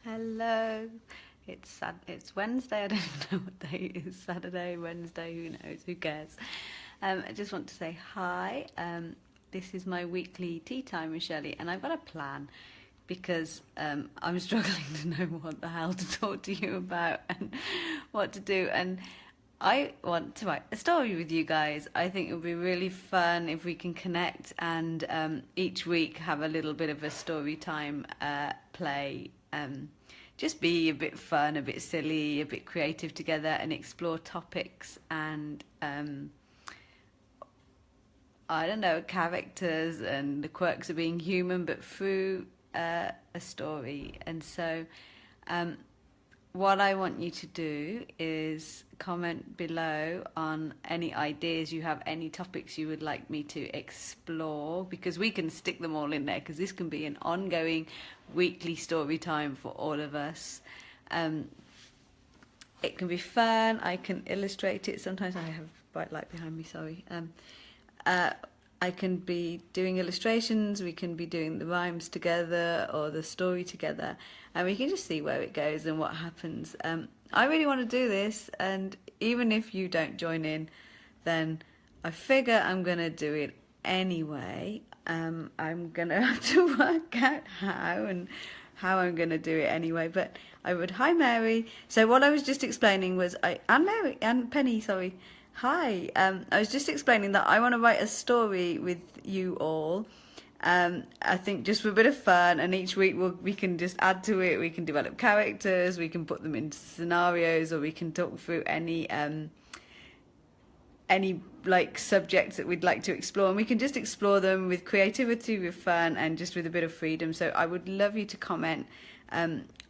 Hello. It's Wednesday. I don't know what day it is. Saturday, Wednesday. Who knows? Who cares? I just want to say hi. This is my weekly tea time with Shirley, and I've got a plan because I'm struggling to know what the hell to talk to you about and what to do. And I want to write a story with you guys. I think it would be really fun if we can connect and each week have a little bit of a story time play. Just be a bit fun, a bit silly, a bit creative together and explore topics and I don't know, characters and the quirks of being human, but through a story. And so what I want you to do is comment below on any ideas you have, any topics you would like me to explore, because we can stick them all in there, because this can be an ongoing weekly story time for all of us. It can be fun. I can illustrate it. Sometimes I have bright light behind me, sorry. I can be doing illustrations, we can be doing the rhymes together or the story together, and we can just see where it goes and what happens. I really want to do this, and even if you don't join in, then I figure I'm going to do it anyway. I'm going to have to work out how I'm going to do it anyway. But hi Mary. So what I was just explaining was, and Penny, sorry. Hi, I was just explaining that I want to write a story with you all. I think just for a bit of fun, and each week we can just add to it. We can develop characters, we can put them into scenarios, or we can talk through any like subjects that we'd like to explore, and we can just explore them with creativity, with fun, and just with a bit of freedom. So I would love you to comment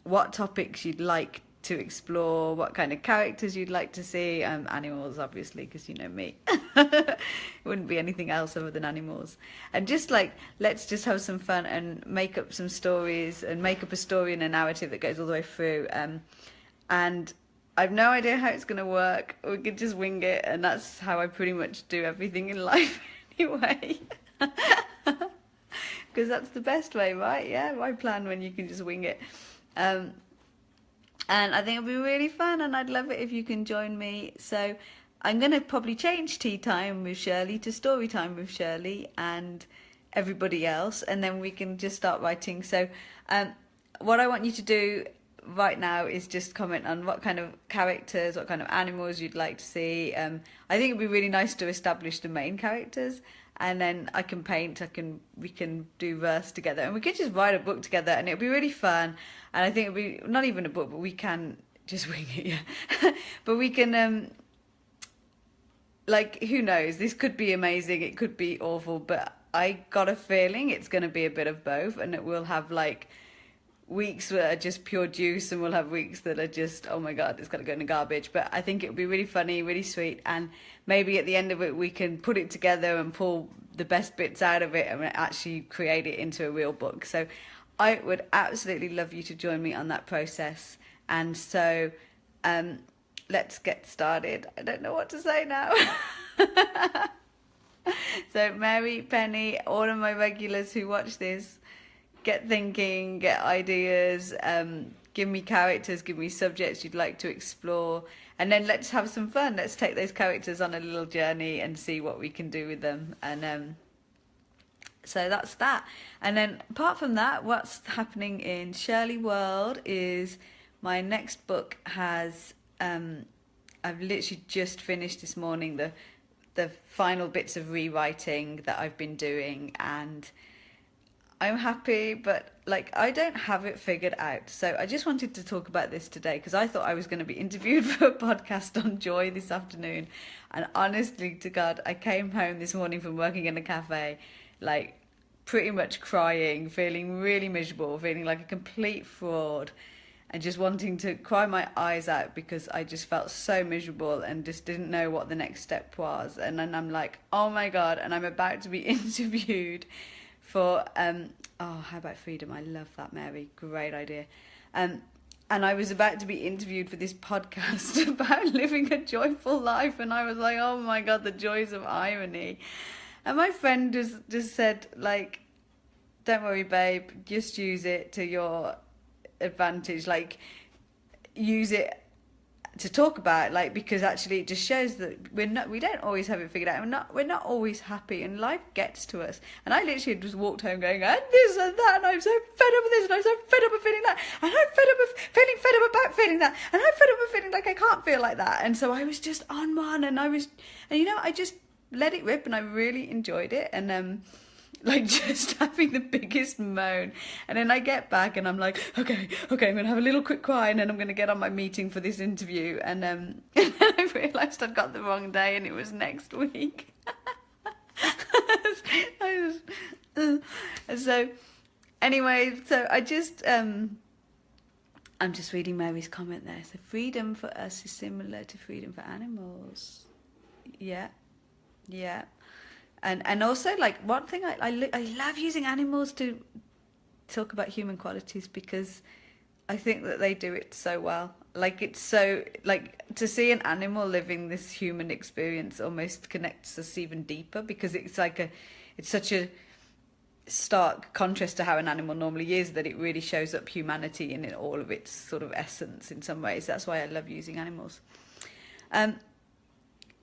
what topics you'd like to explore, what kind of characters you'd like to see. Animals, obviously, because you know me. It wouldn't be anything else other than animals. And just like, let's just have some fun and make up some stories and make up a story and a narrative that goes all the way through. And I've no idea how it's going to work. We could just wing it, and that's how I pretty much do everything in life anyway. Because that's the best way, right? Yeah, why plan when you can just wing it? And I think it'll be really fun, and I'd love it if you can join me. So I'm going to probably change tea time with Shirley to story time with Shirley and everybody else, and then we can just start writing. So what I want you to do right now is just comment on what kind of characters, what kind of animals you'd like to see. I think it'd be really nice to establish the main characters, and then I can paint, we can do verse together, and we could just write a book together, and it'll be really fun. And I think it'll be not even a book, but we can just wing it, yeah. But we can, like, who knows? This could be amazing, it could be awful, but I got a feeling it's going to be a bit of both, and it will have like weeks that are just pure juice, and we'll have weeks that are just, oh my god, it's got to go in the garbage. But I think it'll be really funny, really sweet, and maybe at the end of it we can put it together and pull the best bits out of it and actually create it into a real book. So I would absolutely love you to join me on that process. And so let's get started. I don't know what to say now. So Mary, Penny, all of my regulars who watch this, get thinking, get ideas, give me characters, give me subjects you'd like to explore, and then let's have some fun. Let's take those characters on a little journey and see what we can do with them. And so that's that. And then apart from that, what's happening in Shirley World is my next book has, I've literally just finished this morning the final bits of rewriting that I've been doing, and I'm happy, but like I don't have it figured out. So I just wanted to talk about this today because I thought I was going to be interviewed for a podcast on joy this afternoon. And honestly to God, I came home this morning from working in a cafe, like pretty much crying, feeling really miserable, feeling like a complete fraud, and just wanting to cry my eyes out because I just felt so miserable and just didn't know what the next step was. And then I'm like, oh my God, and I'm about to be interviewed for how about freedom? I love that, Mary, great idea. And I was about to be interviewed for this podcast about living a joyful life, and I was like, oh my God, the joys of irony. And my friend just said, like, don't worry babe, just use it to your advantage, like use it to talk about, like, because actually it just shows that we don't always have it figured out. We're not always happy, and life gets to us. And I literally just walked home going, and this and that, and I'm so fed up with this, and I'm so fed up with feeling that, and I'm fed up with feeling fed up about feeling that, and I'm fed up with feeling like I can't feel like that. And so I was just on one, and I just let it rip, and I really enjoyed it. And like just having the biggest moan, and then I get back and I'm like, okay, I'm gonna have a little quick cry, and then I'm gonna get on my meeting for this interview. And and then I realised I'd got the wrong day, and it was next week. So anyway, so I just I'm just reading Mary's comment there. So freedom for us is similar to freedom for animals. Yeah. And also, like, one thing I love using animals to talk about human qualities, because I think that they do it so well. Like, it's so, like, to see an animal living this human experience almost connects us even deeper, because it's like it's such a stark contrast to how an animal normally is, that it really shows up humanity in all of its sort of essence in some ways. That's why I love using animals.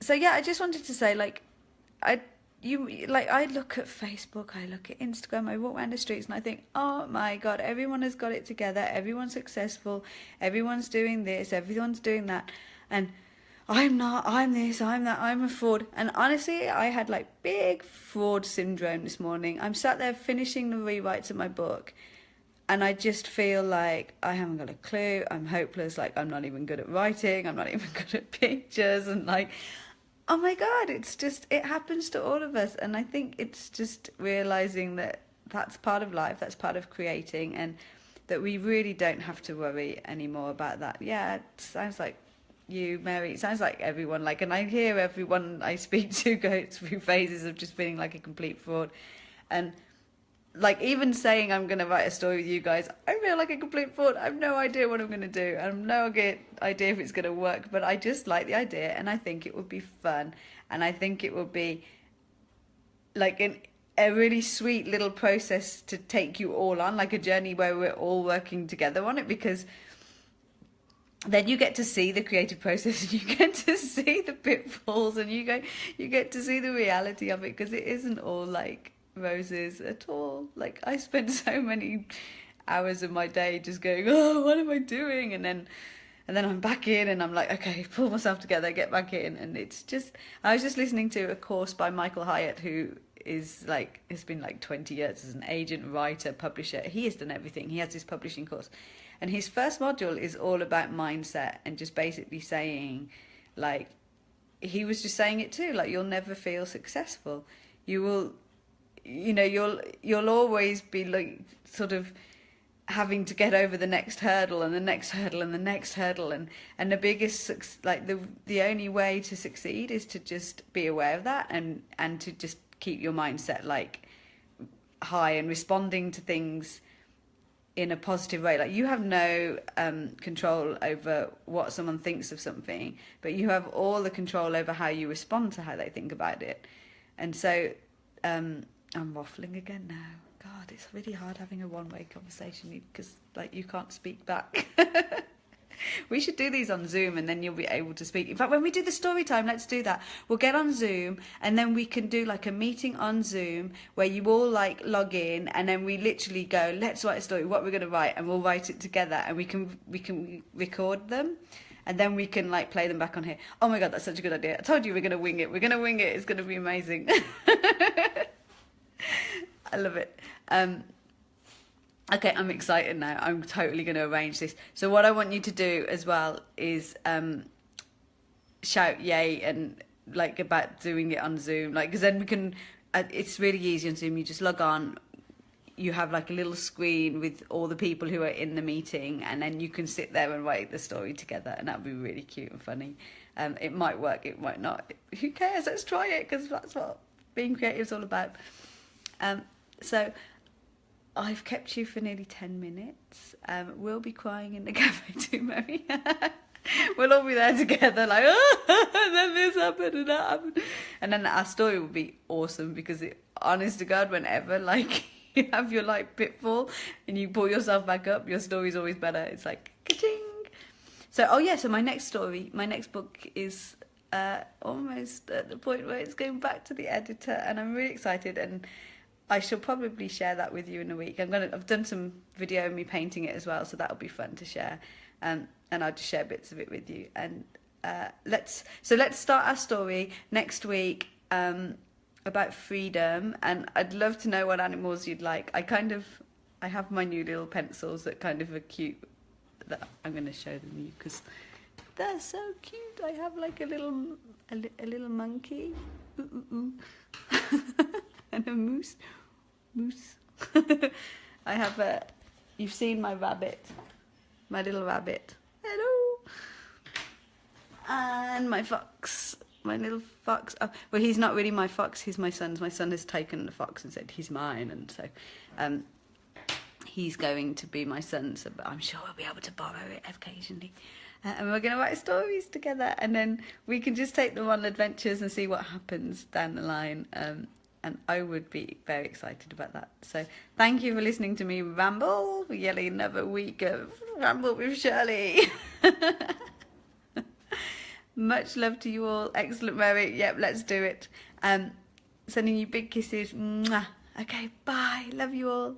So yeah, I just wanted to say, like, I look at Facebook, I look at Instagram, I walk around the streets, and I think, oh my God, everyone has got it together, everyone's successful, everyone's doing this, everyone's doing that, and I'm not, I'm this, I'm that, I'm a fraud. And honestly, I had like big fraud syndrome this morning. I'm sat there finishing the rewrites of my book, and I just feel like I haven't got a clue, I'm hopeless, like I'm not even good at writing, I'm not even good at pictures, and like, oh my God, it's just, it happens to all of us. And I think it's just realising that that's part of life, that's part of creating, and that we really don't have to worry anymore about that. Yeah, it sounds like you, Mary, it sounds like everyone, like, and I hear everyone I speak to go through phases of just feeling like a complete fraud. And like, even saying I'm going to write a story with you guys, I feel like a complete fraud. I have no idea what I'm going to do. I have no idea if it's going to work, but I just like the idea, and I think it would be fun. And I think it would be like a really sweet little process to take you all on, like a journey where we're all working together on it, because then you get to see the creative process, and you get to see the pitfalls, and you get to see the reality of it, because it isn't all like roses at all. Like, I spend so many hours of my day just going, oh, what am I doing? And then I'm back in, and I'm like, okay, pull myself together, get back in. And it's just, I was just listening to a course by Michael Hyatt, who is like, has been like 20 years as an agent, writer, publisher. He has done everything. He has this publishing course, and his first module is all about mindset, and just basically saying, like, he was just saying it too, like, you'll never feel successful. You will, you know, you'll always be like sort of having to get over the next hurdle, and the next hurdle, and the next hurdle, and the biggest, like, the only way to succeed is to just be aware of that, and to just keep your mindset like high, and responding to things in a positive way. Like, you have no control over what someone thinks of something, but you have all the control over how you respond to how they think about it. And so I'm waffling again now. God, it's really hard having a one-way conversation, because like, you can't speak back. We should do these on Zoom, and then you'll be able to speak. In fact, when we do the story time, let's do that. We'll get on Zoom, and then we can do like a meeting on Zoom where you all like log in, and then we literally go, let's write a story, what we're going to write, and we'll write it together, and we can record them. And then we can like play them back on here. Oh my God, that's such a good idea. I told you we're going to wing it. We're going to wing it. It's going to be amazing. I love it. Okay, I'm excited now. I'm totally going to arrange this. So what I want you to do as well is shout yay, and like about doing it on Zoom. Like, because then we can, it's really easy on Zoom. You just log on. You have like a little screen with all the people who are in the meeting, and then you can sit there and write the story together, and that'd be really cute and funny. It might work, it might not. Who cares? Let's try it, because that's what being creative is all about. So I've kept you for nearly 10 minutes. We'll be crying in the cafe too, Mary. We'll all be there together, like, oh, and then this happened and that happened. And then our story will be awesome, because it, honest to God, whenever like you have your like pitfall and you pull yourself back up, your story's always better. It's like ka-ching. So oh yeah, so my next book is almost at the point where it's going back to the editor, and I'm really excited, and I shall probably share that with you in a week. I've done some video of me painting it as well, so that'll be fun to share, and I'll just share bits of it with you. And let's start our story next week about freedom, and I'd love to know what animals you'd like. I have my new little pencils that kind of are cute, that I'm going to show them you because they're so cute. I have like a little monkey, and a moose. I have you've seen my rabbit, my little rabbit. Hello. And my fox, my little fox. Oh, well, he's not really my fox. He's my son's. My son has taken the fox and said he's mine, and so he's going to be my son. So, but I'm sure we'll be able to borrow it occasionally. And we're going to write stories together, and then we can just take them on adventures and see what happens down the line. And I would be very excited about that. So thank you for listening to me ramble. We're getting another week of Ramble with Shirley. Much love to you all. Excellent, Mary. Yep, let's do it. Sending you big kisses. Mwah. Okay, bye. Love you all.